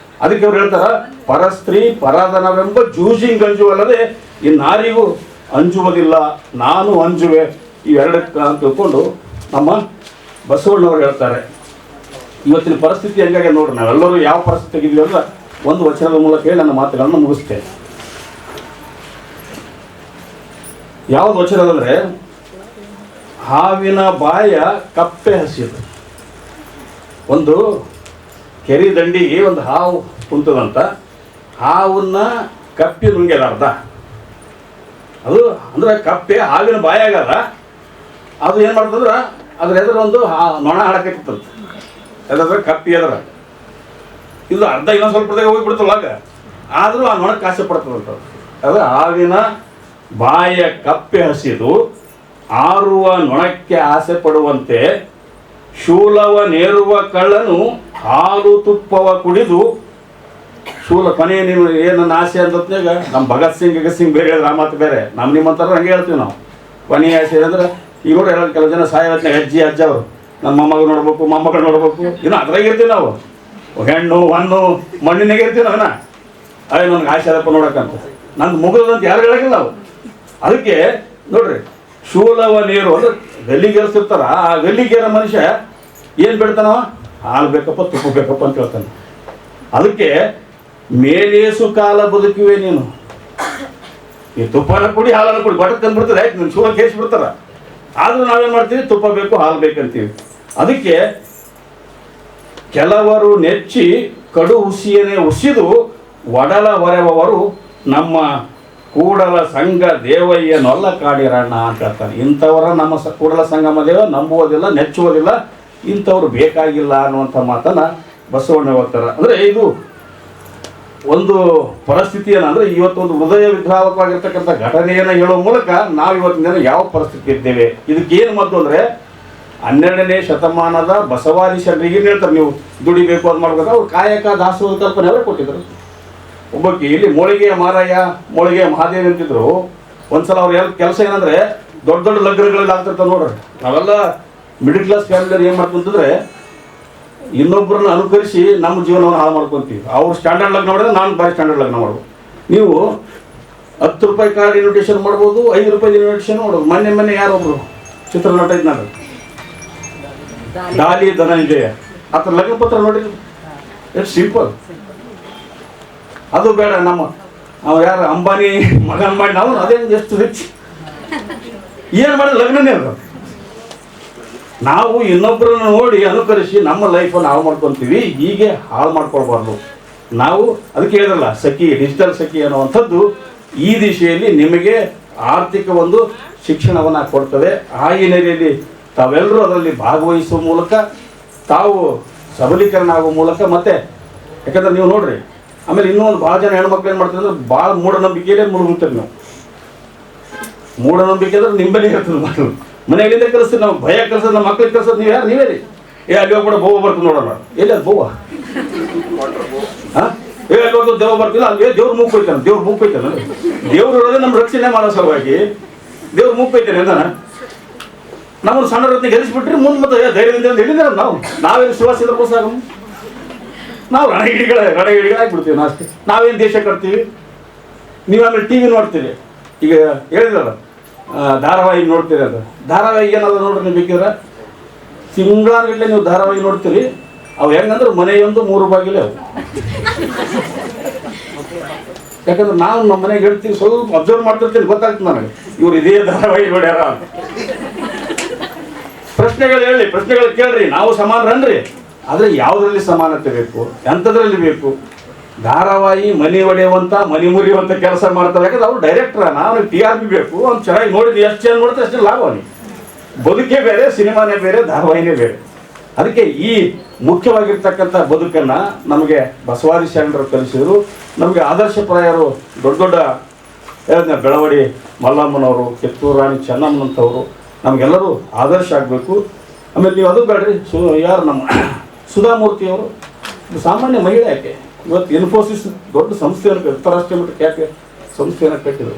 ಅದಕ್ಕೆ ಅವ್ರು ಹೇಳ್ತಾರೆ ಪರಸ್ತ್ರೀ ಪರಧನವೆಂಬ ಜೂಜಿಂಗಂಜುವಲ್ಲದೆ ಇನ್ನಾರಿಗೂ ಅಂಜುವುದಿಲ್ಲ, ನಾನು ಅಂಜುವೆ. ಇವೆರಡಕ್ಕೆ ಅಂತ ತಿಳ್ಕೊಂಡು ನಮ್ಮ ಬಸವಣ್ಣವರು ಹೇಳ್ತಾರೆ. ಇವತ್ತಿನ ಪರಿಸ್ಥಿತಿ ಹೆಂಗಾಗಿ ನೋಡ್ರಿ, ನಾವೆಲ್ಲರೂ ಯಾವ ಪರಿಸ್ಥಿತಿ ಆಗಿದ್ದೀವಿ ಅಂದ್ರೆ ಒಂದು ವಚನದ ಮೂಲಕ ಹೇಳಿ ನನ್ನ ಮಾತುಗಳನ್ನು ಮುಗಿಸ್ತೇನೆ. ಯಾವ್ದು ವಚನ ಅಂದರೆ, ಹಾವಿನ ಬಾಯ ಕಪ್ಪೆ ಹಸಿದು. ಒಂದು ಕೆರೆ ದಂಡಿಗೆ ಒಂದು ಹಾವು ಕುಂತದಂತ ಹಾವನ್ನ ಕಪ್ಪಿ ನುಂಗ್ಯದ ಅರ್ಧ. ಅದು ಅಂದ್ರೆ ಕಪ್ಪೆ ಹಾವಿನ ಬಾಯಾಗದ, ಅದು ಏನು ಮಾಡ್ತಂದ್ರೆ ಅದ್ರ ಎದುರು ಒಂದು ನೊಣ ಹಾಡಕತ್ತಿತ್ತಂತ, ಎದ್ರ ಕಪ್ಪಿ ಎದ್ರ ಇದು ಅರ್ಧ ಇನ್ನೊಂದು ಸ್ವಲ್ಪ ಹೋಗಿಬಿಡ್ತಲ್ಲ ಆಗ, ಆದರೂ ಆ ನೊಣಕ್ಕೆ ಆಸೆ ಪಡ್ತದಂತ. ಅದು ಹಾವಿನ ಬಾಯ ಕಪ್ಪೆ ಹಸಿದು ಆರುವ ನೊಣಕ್ಕೆ ಆಸೆ ಪಡುವಂತೆ ಶೂಲವ ನೇರುವ ಕಳ್ಳನು ಹಾಲು ತುಪ್ಪವ ಕುಡಿದು ಶೂಲ ಕೊನೆ ನೀವು ಏನು ಆಸೆ ಅಂತತ್ನಾಗ ನಮ್ಮ ಭಗತ್ ಸಿಂಗ್ ಬೇರೆ ಹೇಳಿದ್ರೆ ಆ ಮಾತು ಬೇರೆ, ನಮ್ಮ ನಿಮ್ಮಂತಾರ ಹಂಗೆ ಹೇಳ್ತೀವಿ ನಾವು. ಕೊನೆಯ ಆಸೆ ಅಂದ್ರೆ ಈಗ ನೋಡಿ ಕೆಲವು ಜನ ಸಾಯವತ್ನಾಗ ಅಜ್ಜ ಅವರು ನಮ್ಮ ಮೊಮ್ಮಗ ನೋಡ್ಬೇಕು, ಮೊಮ್ಮಕ್ಕಳು ನೋಡ್ಬೇಕು, ಇನ್ನು ಅದ್ರಾಗ ಇರ್ತೀವಿ ನಾವು. ಹೆಣ್ಣು ಹೊನ್ನು ಮಣ್ಣಿನಾಗೆ ಇರ್ತೀವಿ ನಾವೇನ, ಅದೇ ನನಗೆ ಆಸೆ ಅದಪ್ಪ ನೋಡಕ್ಕಂತ, ನಂದು ಮುಗಿದಂತ ಯಾರು ಹೇಳಂಗಿಲ್ಲ ನಾವು. ಅದಕ್ಕೆ ನೋಡ್ರಿ, ಶೂಲವ ನೀರು ಅಂದ್ರೆ ಗಲ್ಲಿಗೇರಿಸಿರ್ತಾರ, ಆ ಗಲ್ಲಿಗೇರ ಮನುಷ್ಯ ಏನು ಬಿಡ್ತಾನವ, ಹಾಲು ಬೇಕಪ್ಪ ತುಪ್ಪ ಬೇಕಪ್ಪ ಅಂತ ಹೇಳ್ತಾನೆ. ಅದಕ್ಕೆ ಮೇಲೇಸು ಕಾಲ ಬದುಕಿವೆ ನೀನು, ಈ ತುಪ್ಪನ ಕುಡಿ ಹಾಲನ್ನು ಕುಡಿ ಬಟ್ಟಕ್ಕೆ ತಂದ್ಬಿಡ್ತಾರೆ, ಆಯ್ತು ನೀನು ಶೂಲ ಕೇರಿಸ್ಬಿಡ್ತಾರ. ಆದರೂ ನಾವೇನು ಮಾಡ್ತೀವಿ, ತುಪ್ಪ ಬೇಕು ಹಾಲು ಬೇಕಂತೀವಿ. ಅದಕ್ಕೆ ಕೆಲವರು ನೆಚ್ಚಿ ಕಡು ಹುಸಿಯನ್ನೇ ಉಸಿದು ಒಡಲ ಹೊರೆವವರು ನಮ್ಮ ಕೂಡಲ ಸಂಘ ದೇವಯ್ಯನೊಲ್ಲ ಕಾಡಿರಣ್ಣ ಅಂತ ಹೇಳ್ತಾನೆ. ಇಂಥವರ ನಮ್ಮ ಕೂಡಲ ಸಂಗಮ ದೇವ ನಂಬುವುದಿಲ್ಲ, ನೆಚ್ಚುವುದಿಲ್ಲ, ಇಂಥವ್ರು ಬೇಕಾಗಿಲ್ಲ ಅನ್ನುವಂಥ ಮಾತನ್ನು ಬಸವಣ್ಣ ಹೇಳ್ತಾರೆ. ಅಂದರೆ ಇದು ಒಂದು ಪರಿಸ್ಥಿತಿ ಏನಂದರೆ, ಇವತ್ತೊಂದು ಹೃದಯ ವಿದ್ರಾವಕವಾಗಿರ್ತಕ್ಕಂಥ ಘಟನೆಯನ್ನು ಹೇಳುವ ಮೂಲಕ ನಾವು ಇವತ್ತಿನ ದಿನ ಯಾವ ಪರಿಸ್ಥಿತಿ ಇದ್ದೇವೆ, ಇದಕ್ಕೇನು ಮದ್ದು ಅಂದರೆ 12ನೇ ಶತಮಾನದ ಬಸವಾದಿ ಶರಣರಿಗೆ ಹೇಳ್ತಾರೆ, ನೀವು ದುಡಿಬೇಕು ಅದು ಮಾಡ್ಬೇಕು, ಅವ್ರು ಕಾಯಕ ದಾಸೋಹ ಕಲ್ಪನೆ ಅವರೇ ಕೊಟ್ಟಿದ್ರು. ಒಬ್ಬಕ್ಕೆ ಇಲ್ಲಿ ಮೋಳಿಗೆಯ ಮಾರಯ್ಯ, ಮೋಳಿಗೆಯ ಮಹಾದೇವಿ ಅಂತಿದ್ರು. ಒಂದ್ಸಲ ಅವ್ರು ಕೆಲಸ ಏನಂದರೆ ದೊಡ್ಡ ದೊಡ್ಡ ಲಗ್ನಗಳಲ್ಲಿ ಆಗ್ತಿರ್ತಾವೆ ನೋಡ್ರಿ. ನಾವೆಲ್ಲ ಮಿಡಲ್ ಕ್ಲಾಸ್ ಫ್ಯಾಮಿಲಿಯವ್ರು ಏನು ಮಾಡ್ಕೊಂತಂದ್ರೆ ಇನ್ನೊಬ್ಬರನ್ನ ಅನುಕರಿಸಿ ನಮ್ಮ ಜೀವನವನ್ನು ಹಾಳು ಮಾಡ್ಕೊತೀವಿ. ಅವ್ರು ಸ್ಟ್ಯಾಂಡರ್ಡ್ ಲಗ್ನ ಮಾಡಿದ್ರೆ ನಾನು ಬಾರಿ ಸ್ಟ್ಯಾಂಡರ್ಡ್ ಲಗ್ನ ಮಾಡ್ಬೋದು. ನೀವು 10 ರೂಪಾಯಿ ಕಾರ್ಡ್ ಇನ್ವಿಟೇಷನ್ ಮಾಡ್ಬೋದು, 5 ರೂಪಾಯಿ ಇನ್ವಿಟೇಷನ್ ಮಾಡ್ಬೋದು. ಮೊನ್ನೆ ಯಾರೊಬ್ರು ಚಿತ್ರನಟ ಇದ್ ನಾನು ಡಾಲಿ ಧನಂಜಯ ಆತರ ಲಗ್ನ ಪತ್ರ ನೋಡಿದ್ರು, ಎಷ್ಟು ಸಿಂಪಲ್. ಅದು ಬೇಡ, ನಮ್ಮ ಯಾರು ಅಂಬಾನಿ ಮಗನ್ ಮಾಡಿ ನಾವು ಅದೇ ಎಷ್ಟು ರಿಚ್, ಏನು ಮಾಡಿದ್ರೆ ಲಗ್ನನೇ ಅಲ್ಲ. ನಾವು ಇನ್ನೊಬ್ಬರನ್ನ ನೋಡಿ ಅನುಕರಿಸಿ ನಮ್ಮ ಲೈಫನ್ನು ಹಾಳು ಮಾಡ್ಕೊತೀವಿ, ಹೀಗೆ ಹಾಳು ಮಾಡ್ಕೊಳ್ಬಾರ್ದು ನಾವು. ಅದಕ್ಕೆ ಹೇಳಿದ್ರಲ್ಲ ಸಖಿ, ಡಿಜಿಟಲ್ ಸಖಿ ಅನ್ನುವಂಥದ್ದು ಈ ದಿಶೆಯಲ್ಲಿ ನಿಮಗೆ ಆರ್ಥಿಕ ಒಂದು ಶಿಕ್ಷಣವನ್ನು ಕೊಡ್ತದೆ. ಆ ಹಿನ್ನೆಲೆಯಲ್ಲಿ ತಾವೆಲ್ಲರೂ ಅದರಲ್ಲಿ ಭಾಗವಹಿಸುವ ಮೂಲಕ, ತಾವು ಸಬಲೀಕರಣ ಆಗುವ ಮೂಲಕ, ಮತ್ತೆ ಯಾಕಂದ್ರೆ ನೀವು ನೋಡ್ರಿ, ಆಮೇಲೆ ಇನ್ನೂ ಒಂದು ಭಾಳ ಜನ ಹೆಣ್ಮಕ್ಳು ಏನು ಮಾಡ್ತಾರೆ ಅಂದ್ರೆ ಭಾಳ ಮೂಢನಂಬಿಕೆಯಲ್ಲೇ ಮುಳುಗುತ್ತಾರೆ. ನಾವು ಮೂಢನಂಬಿಕೆ ಅಂದ್ರೆ ನಿಂಬಲ್ಲಿ ಇರ್ತದೆ. ಮಕ್ಕಳು ಮನೆಯಲ್ಲಿಂದ ಕಲಿಸ್ತೀವಿ, ನಾವು ಭಯ ಕಲಿಸೋದು, ನಮ್ಮ ಮಕ್ಳಿಗೆ ಕಲಿಸೋದು ನೀವು ಯಾರು, ನೀವೇ ರೀ. ಅಲ್ಲಿ ಹೋಗ್ಬಿಡ ಬೋವ ಬರ್ತದೆ ನೋಡೋಣ, ಎಲ್ಲಿ ಅದು ಬೋವ, ಹಾಂ ಅಲ್ಲಿ ಹೋಗಿ ದೇವ ಬರ್ತಿಲ್ಲ, ಅಲ್ಲಿ ದೇವ್ರು ಮೂಗ್ ಹೋಯ್ತಾನೆ, ದೇವ್ರು ಮೂಗ್ ಹೋಯ್ತಾನೆ. ದೇವ್ರು ಇರೋದೇ ನಮ್ಮ ರಕ್ಷಣೆ ಮಾಡೋ ಸಲುವಾಗಿ ದೇವ್ರು ಮೂಗ್ ಹೋಯ್ತಾನೆ ಅಂತ ನಮ್ಮನ್ನು ಸಣ್ಣ ರತ್ನ ಗೆಲ್ಲಿಸ್ಬಿಟ್ರಿ ಮುಂದೆ ಮತ್ತೆ ಧೈರ್ಯದಿಂದ ಹೇಳಿದ್ರೆ ನಾವೇನು ಸುವಾಸಿದ್ರ ಪ್ರೋತ್ಸಾಹ, ನಾವು ರಣಗಿಡಿಗಳಾಗ್ಬಿಡ್ತೀವಿ. ನಾವು ಅಷ್ಟೇ, ನಾವೇನು ದೇಶ ಕಟ್ತೀವಿ. ನೀವು ಆಮೇಲೆ ಟಿ ವಿ ನೋಡ್ತೀರಿ, ಈಗ ಹೇಳಿದ್ರಲ್ಲ ಧಾರಾವಾಹಿ ನೋಡ್ತೀರಿ, ಅದು ಧಾರಾವಾಹಿ ಏನಾದ್ರು ನೋಡ್ರಿ. ನೀವು ಬೇಕಿದ್ರೆ ತಿಂಗಳಾನ್ಗಟ್ಟಲೆ ನೀವು ಧಾರಾವಾಹಿ ನೋಡ್ತೀರಿ. ಅವು ಹೆಂಗಂದ್ರೆ ಮನೆಯೊಂದು 3 ಬಾಗಿಲೇ ಅವು. ಯಾಕಂದ್ರೆ ನಾವು ನಮ್ಮ ಮನೆಗೆ ಹೇಳ್ತೀವಿ, ಸ್ವಲ್ಪ ಅಬ್ಸರ್ವ್ ಮಾಡ್ತಿರ್ತೀನಿ, ಗೊತ್ತಾಗ್ತದೆ ನನಗೆ ಇವ್ರು ಇದೇ ಧಾರಾವಾಹಿ ನೋಡ್ಯಾರ. ಪ್ರಶ್ನೆಗಳು ಕೇಳ್ರಿ, ನಾವು ಸಮಾನರನ್ರಿ. ಆದರೆ ಯಾವುದರಲ್ಲಿ ಸಮಾನತೆ ಬೇಕು, ಎಂಥದ್ರಲ್ಲಿ ಬೇಕು. ಧಾರಾವಾಹಿ ಮನೆ ಒಡೆಯುವಂಥ, ಮನೆ ಮುರಿಯುವಂಥ ಕೆಲಸ ಮಾಡ್ತಾರೆ. ಯಾಕಂದ್ರೆ ಅವ್ರು ಡೈರೆಕ್ಟ್ರ, ನಾವು TRP ಬೇಕು, ಅವ್ನು ಚೆನ್ನಾಗಿ ನೋಡಿದ್ವಿ, ಎಷ್ಟು ಚೆನ್ನಾಗಿ ನೋಡುತ್ತೆ ಅಷ್ಟೇ ಲಾಭ ಅವನಿಗೆ. ಬದುಕೇ ಬೇರೆ, ಸಿನಿಮಾನೇ ಬೇರೆ, ಧಾರಾವಾಹಿನೇ ಬೇರೆ. ಅದಕ್ಕೆ ಈ ಮುಖ್ಯವಾಗಿರ್ತಕ್ಕಂಥ ಬದುಕನ್ನು ನಮಗೆ ಬಸವಾದಿ ಶರಣರು ಕಲಿಸಿದರು. ನಮಗೆ ಆದರ್ಶಪ್ರಾಯರು ದೊಡ್ಡ ದೊಡ್ಡ ಬೆಳವಡಿ ಮಲ್ಲಮ್ಮನವರು, ಕಿತ್ತೂರು ರಾಣಿ ಚೆನ್ನಮ್ಮನಂಥವರು ನಮಗೆಲ್ಲರೂ ಆದರ್ಶ ಆಗಬೇಕು. ಆಮೇಲೆ ನೀವು ಅದು ಬೇಡ್ರಿ, ಯಾರು ನಮ್ಮ ಸುಧಾಮೂರ್ತಿಯವರು ಸಾಮಾನ್ಯ ಮಹಿಳೆ. ಯಾಕೆ ಇವತ್ತು ಇನ್ಫೋಸಿಸ್ ದೊಡ್ಡ ಸಂಸ್ಥೆಯನ್ನು, ಅಂತಾರಾಷ್ಟ್ರೀಯ ಮಟ್ಟಕ್ಕೆ ಯಾಕೆ ಸಂಸ್ಥೆಯನ್ನು ಕಟ್ಟಿದರು.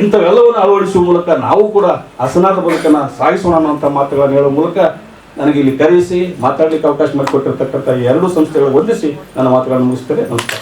ಇಂಥವೆಲ್ಲವನ್ನು ಅಳವಡಿಸುವ ಮೂಲಕ ನಾವು ಕೂಡ ಹಸನಾದ ಬದುಕನ್ನು ಸಾಗಿಸೋಣ ಅನ್ನೋಂಥ ಮಾತುಗಳನ್ನು ಹೇಳುವ ಮೂಲಕ ನನಗೆ ಇಲ್ಲಿ ಕರೆಯಿಸಿ ಮಾತಾಡಲಿಕ್ಕೆ ಅವಕಾಶ ಮಾಡಿಕೊಟ್ಟಿರ್ತಕ್ಕಂಥ ಈ 2 ಸಂಸ್ಥೆಗಳು ವಂದಿಸಿ ನನ್ನ ಮಾತುಗಳನ್ನು ಮುಗಿಸ್ತೇನೆ. ನಮಸ್ಕಾರ.